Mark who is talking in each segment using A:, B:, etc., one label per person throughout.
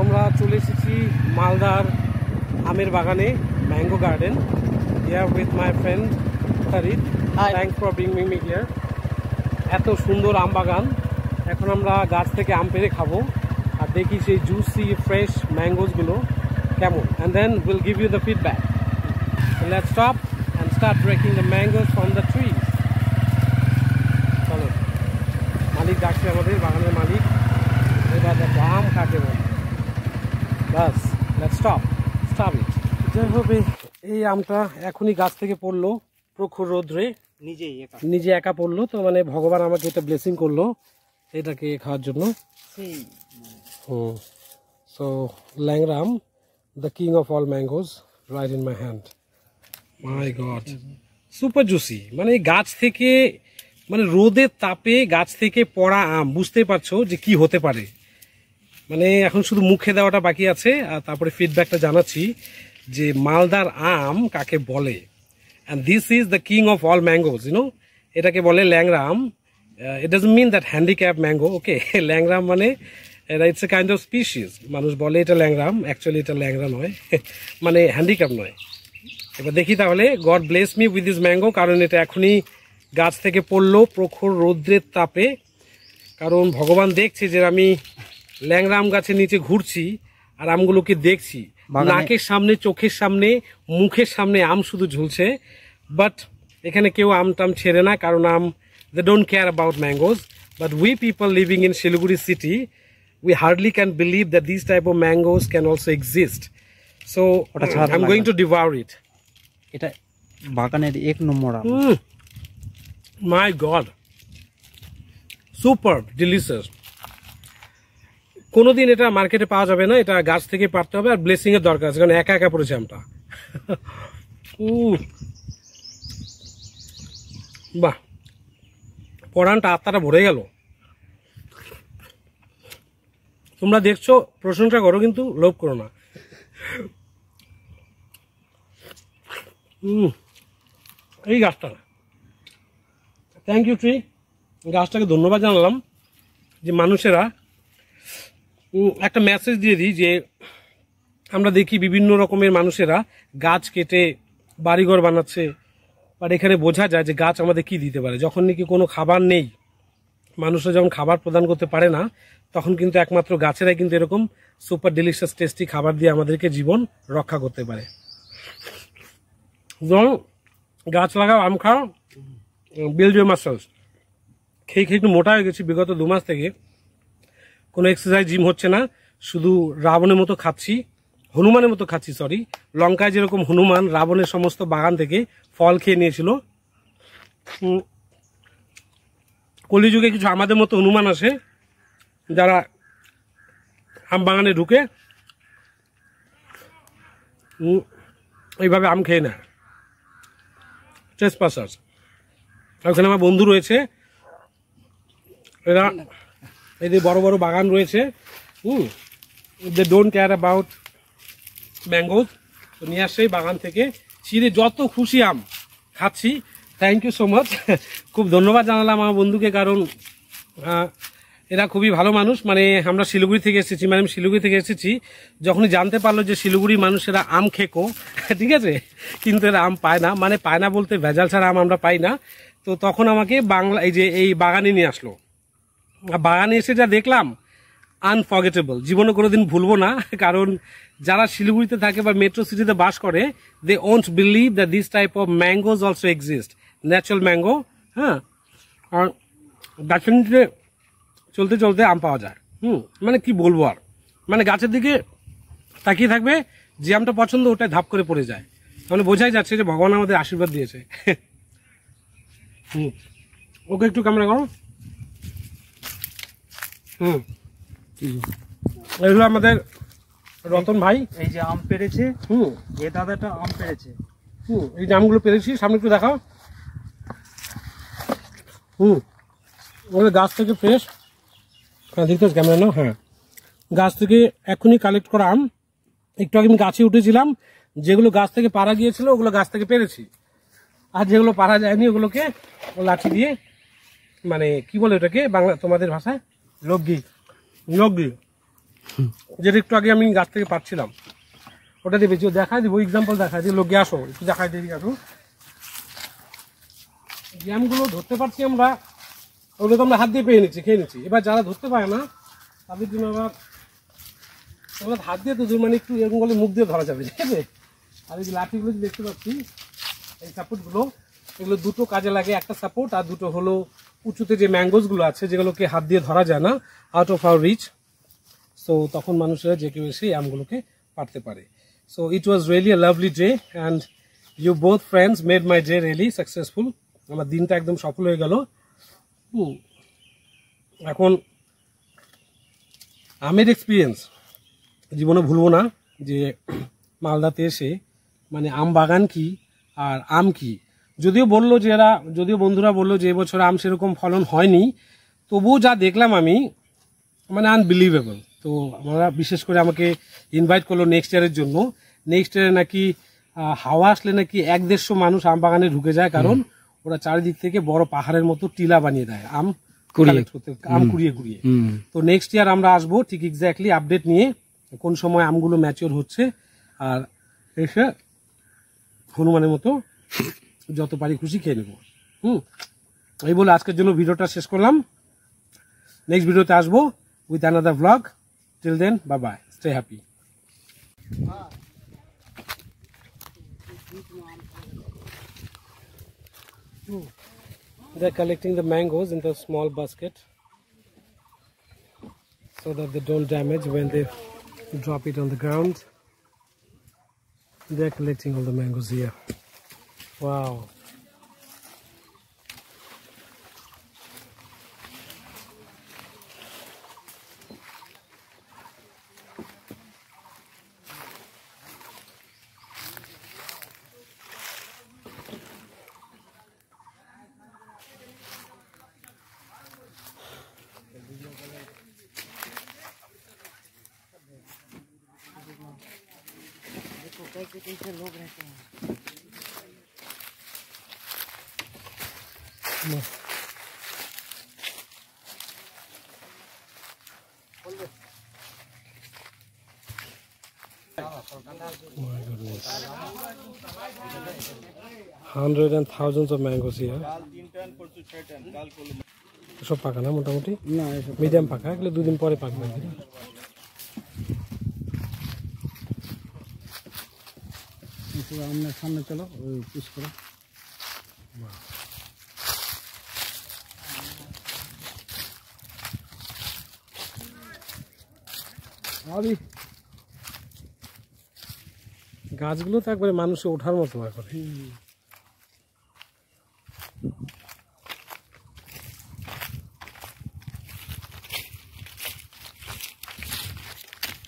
A: আমরা চলে এসেছি মালদার আমের বাগানে, mango garden. Here with my friend Tariq. Thanks for bringing me here. এত সুন্দর আম বাগান। এখন আমরা গাছ থেকে আম পেড়ে খাবো আর দেখি সেই জুসি ফ্রেশ ম্যাঙ্গোসগুলো কেমন, and then will give you the feedback. So let's stop and start breaking the mangoes from the trees. চলো, মালিক ডাকছে আমাদের, বাগানের মালিক। এবার আম কাকে বলে, বাস লেটস স্টপ ইট। যাই হবে, এই আমটা এখনই গাছ থেকে পড়লো প্রখর রোদ্রে, নিজে একা পড়লো। তো মানে ভগবান আমাকে এটা ব্লেসিং করলো এটাকে খাওয়ার জন্য। সো ল্যাংরা আম, the king of all mangoes, right in my hand. My god, super juicy. মানে গাছ থেকে, মানে রোদের তাপে গাছ থেকে পড়া আম, বুঝতেই পারছো যে কি হতে পারে। মানে এখন শুধু মুখে দেওয়াটা বাকি আছে, আর তারপরে ফিডব্যাকটা জানাচ্ছি যে মালদার আম কাকে বলে। And this is the king of all mangoes, you know. এটাকে বলে ল্যাংরা আম। It doesn't mean that handicap mango, okay. Langra আম মানে it's a kind of species. মানুষ বলে এটা ল্যাংরা আম, অ্যাকচুয়ালি এটা ল্যাংরা নয়, মানে হ্যান্ডিক্যাপ নয়। এবার দেখি তাহলে, god bless me with this mango, কারণ এটা এখনই গাছ থেকে পড়লো প্রখর রৌদ্রের তাপে। কারণ ভগবান দেখছে যে আমি ল্যাংরা আম গাছের নিচে ঘুরছি আর আমগুলোকে দেখছি, নাকের সামনে, চোখের সামনে, মুখের সামনে আম শুধু ঝুলছে। বাট এখানে কেউ আম টাম ছেড়ে না, কারণ আম, they don't care about mangoes. But we people living in Siliguri city, we hardly can believe that these type of mangoes can also exist. So I'm going to devour it.
B: এটা বাগানের এক নম্বর আম।
A: My God, super delicious. কোনোদিন এটা মার্কেটে পাওয়া যাবে না, এটা গাছ থেকে পারতে হবে, আর ব্লেসিং এর দরকার আছে, কারণ একা একা পড়েছে আমটা। বাহ, পরানটা আত্মাটা ভরে গেল। তোমরা দেখছো, প্রশংসা করো, কিন্তু লোভ করো না। এই গাছটা, থ্যাংক ইউ ট্রি, গাছটাকে ধন্যবাদ জানালাম যে মানুষেরা একটা মেসেজ দিয়ে দিই যে আমরা দেখি বিভিন্ন রকমের মানুষেরা গাছ কেটে বাড়িঘর বানাচ্ছে, বাট এখানে বোঝা যায় যে গাছ আমাদের কি দিতে পারে। যখন নাকি কোনো খাবার নেই, মানুষরা যখন খাবার প্রদান করতে পারে না, তখন কিন্তু একমাত্র গাছেরাই কিন্তু এরকম সুপার ডিলিশিয়াস টেস্টি খাবার দিয়ে আমাদেরকে জীবন রক্ষা করতে পারে। গাছ লাগাও, আম খাও, বিল্ড ইউর মাসলস। খেয়ে খেয়ে একটু মোটা হয়ে গেছি বিগত 2 মাস থেকে। কোনো এক্সারসাইজ, জিম হচ্ছে না, শুধু রাবণের মতো খাচ্ছি, হনুমানের মতো খাচ্ছি, সরি। লঙ্কায় যেরকম হনুমান রাবণের সমস্ত বাগান থেকে ফল খেয়ে নিয়েছিল, কলিযুগে কিছু আমাদের মতো হনুমান আসে যারা আম বাগানে ঢুকে এইভাবে আম খেয়ে নেয়, ট্রেসপাসার্স। ওখানে আমার বন্ধু রয়েছে, এরা, এদের বড় বড় বাগান রয়েছে, they don't care about mangoes. তো নিয়ে আসছে বাগান থেকে ছিঁড়ে যত খুশি আম খাচ্ছি। থ্যাংক ইউ সো মাচ, খুব ধন্যবাদ জানালাম আমার বন্ধুকে, কারণ এরা খুবই ভালো মানুষ। মানে আমরা শিলিগুড়ি থেকে এসেছি, মানে আমি শিলিগুড়ি থেকে এসেছি, যখনই জানতে পারলো যে শিলিগুড়ি মানুষেরা আম খেকো, ঠিক আছে, কিন্তু এরা আম পায় না, মানে পায় না বলতে ভেজাল ছাড়া আম আমরা পাই না। তো তখন আমাকে বাংলা, এই যে এই বাগানে নিয়ে আসলো। বাগানে এসে যা দেখলাম, আনফরগেটেবল, জীবনে কোনোদিন ভুলবো না। কারণ যারা শিলিগুড়িতে থাকে বা মেট্রো সিটিতে বাস করে, they won't believe that this type of mangoes also exist, natural mango. হ্যাঁ, আর গাছের নিচে চলতে চলতে আম পাওয়া যায়। মানে কি বলবো আর, মানে গাছের দিকে তাকিয়ে থাকবে, যে আমটা পছন্দ ওটাই ধাপ করে পড়ে যায়। মানে বোঝাই যাচ্ছে যে ভগবান আমাদের আশীর্বাদ দিয়েছে। ওকে একটু ক্যামেরা করো। এগুলো আমাদের রতন ভাই,
B: এই যে আম পেরেছে, এই দাদাটা আম পেরেছে,
A: এই যে আমগুলো পেরেছি, সামনে একটু দেখাও। গাছ থেকে ফ্রেশ, হ্যাঁ দেখতে ক্যামেরা নাও, হ্যাঁ, গাছ থেকে এখনই কালেক্ট করা আম। একটু আগে আমি গাছে উঠেছিলাম, যেগুলো গাছ থেকে পাড়া গিয়েছিল ওগুলো গাছ থেকে পেরেছি, আর যেগুলো পাড়া যায়নি ওগুলোকে লাঠি দিয়ে, মানে কি বলে ওটাকে বাংলা তোমাদের ভাষায়,
B: লগগি,
A: লগগি, যেটা একটু আগে আমি গাছ থেকে পাচ্ছিলাম ওটা দিয়ে বেশি দেখাই দিব, এক্সাম্পল দেখাই দিই। লোকে আসো একটু দেখাই দিই, আসো জ্যামগুলো ধরতে পারছি আমরা, ওগুলো তো আমরা হাত দিয়ে পেয়ে নিচ্ছি, খেয়ে নিচ্ছি। এবার যারা ধরতে পারে না তাদের জন্য আবার হাত দিয়ে তো মানে একটু এরকম করলে মুখ দিয়ে ধরা যাবে, ঠিক আছে। আর এই যে লাঠিগুলো দেখতে পাচ্ছি, এই সাপোর্টগুলো, এগুলো দুটো কাজে লাগে। একটা সাপোর্ট আর দুটো হলো উঁচুতে যে ম্যাঙ্গোসগুলো আছে যেগুলোকে হাত দিয়ে ধরা যায় না, out of our reach. So তখন মানুষেরা যে কেউ এসে আমগুলোকে পারতে পারে। So it was really a lovely day and you both friends made my day really successful. আমার দিনটা একদম সফল হয়ে গেল। এখন আমের এক্সপিরিয়েন্স জীবনে ভুলবো না, যে মালদাতে এসে মানে আম বাগান কি আর আম কি। যদিও বললো যে এরা, যদিও বন্ধুরা বললো যে এবছর আম সেরকম ফলন হয়নি, তবুও যা দেখলাম আমি মানে আনবিলিভেবল। তো আমরা বিশেষ করে আমাকে ইনভাইট করলো নেক্সট ইয়ারের জন্য। নেক্সট ইয়ারে নাকি হাওয়া আসলে নাকি 1-150 মানুষ আম বাগানে ঢুকে যায়, কারণ ওরা চারিদিক থেকে বড় পাহাড়ের মতো টিলা বানিয়ে দেয় আম কুড়িয়ে কুড়িয়ে। তো নেক্সট ইয়ার আমরা আসবো ঠিক এক্স্যাক্টলি আপডেট নিয়ে, কোন সময় আমগুলো ম্যাচিওর হচ্ছে, আর এসে হনুমানের মতো যত পারি খুশি খেয়ে নেবো। এই বলে আজকের জন্য ভিডিওটা শেষ করলাম। নেক্সট ভিডিওতে আসবো with another vlog. Till then, bye bye, stay happy. They're collecting the mangoes in the small basket so that they don't damage when they drop it on the ground. They're collecting all the mangoes here. Wow.
C: कैसे लोग रहते हैं।
A: My goodness. Hundreds and thousands of mangoes here. সব পাকা না মোটামুটি,
B: না
A: medium পাকা, এগুলো 2 দিন পরে পাকবে।
B: আপনার সামনে চলো, ওই পিস করো।
A: গাছগুলো তো একবারে মানুষে ওঠার মতো করে।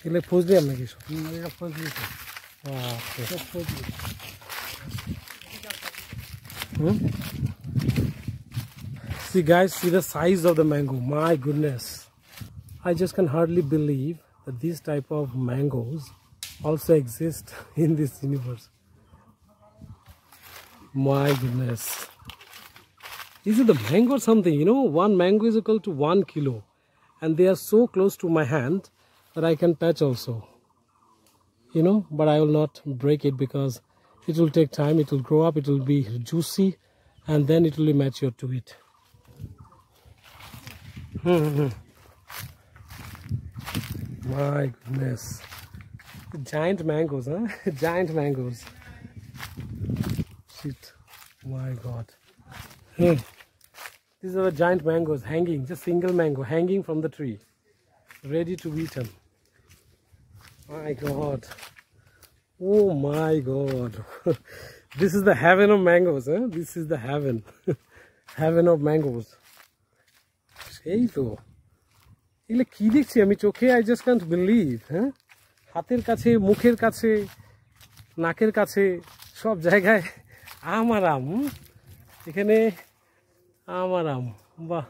A: এগুলো ফজলি আম নাকি?
B: এটা ফজলি।
A: See guys, see the size of the mango. My goodness, I just can hardly believe that these type of mangoes also exist in this universe. My goodness, is it the mango or something? You know, 1 mango is equal to 1 kilo, and they are so close to my hand that I can touch also, you know, but I will not break it because it will take time. It will grow up, it will be juicy, and then it will be mature to eat. My goodness, giant mangoes, huh? Giant mangoes. Shit, my god. These are the giant mangoes hanging, just single mango hanging from the tree, ready to be eaten. My god, oh my god. This is the heaven of mangoes, huh? This is the heaven. Heaven of mangoes. সেই তো এগুলো কি দেখছি আমি চোখে, I just can't believe. হ্যাঁ, হাতের কাছে, মুখের কাছে, নাকের কাছে, সব জায়গায় আম আর আম। এখানে আম আর আম, বাহ।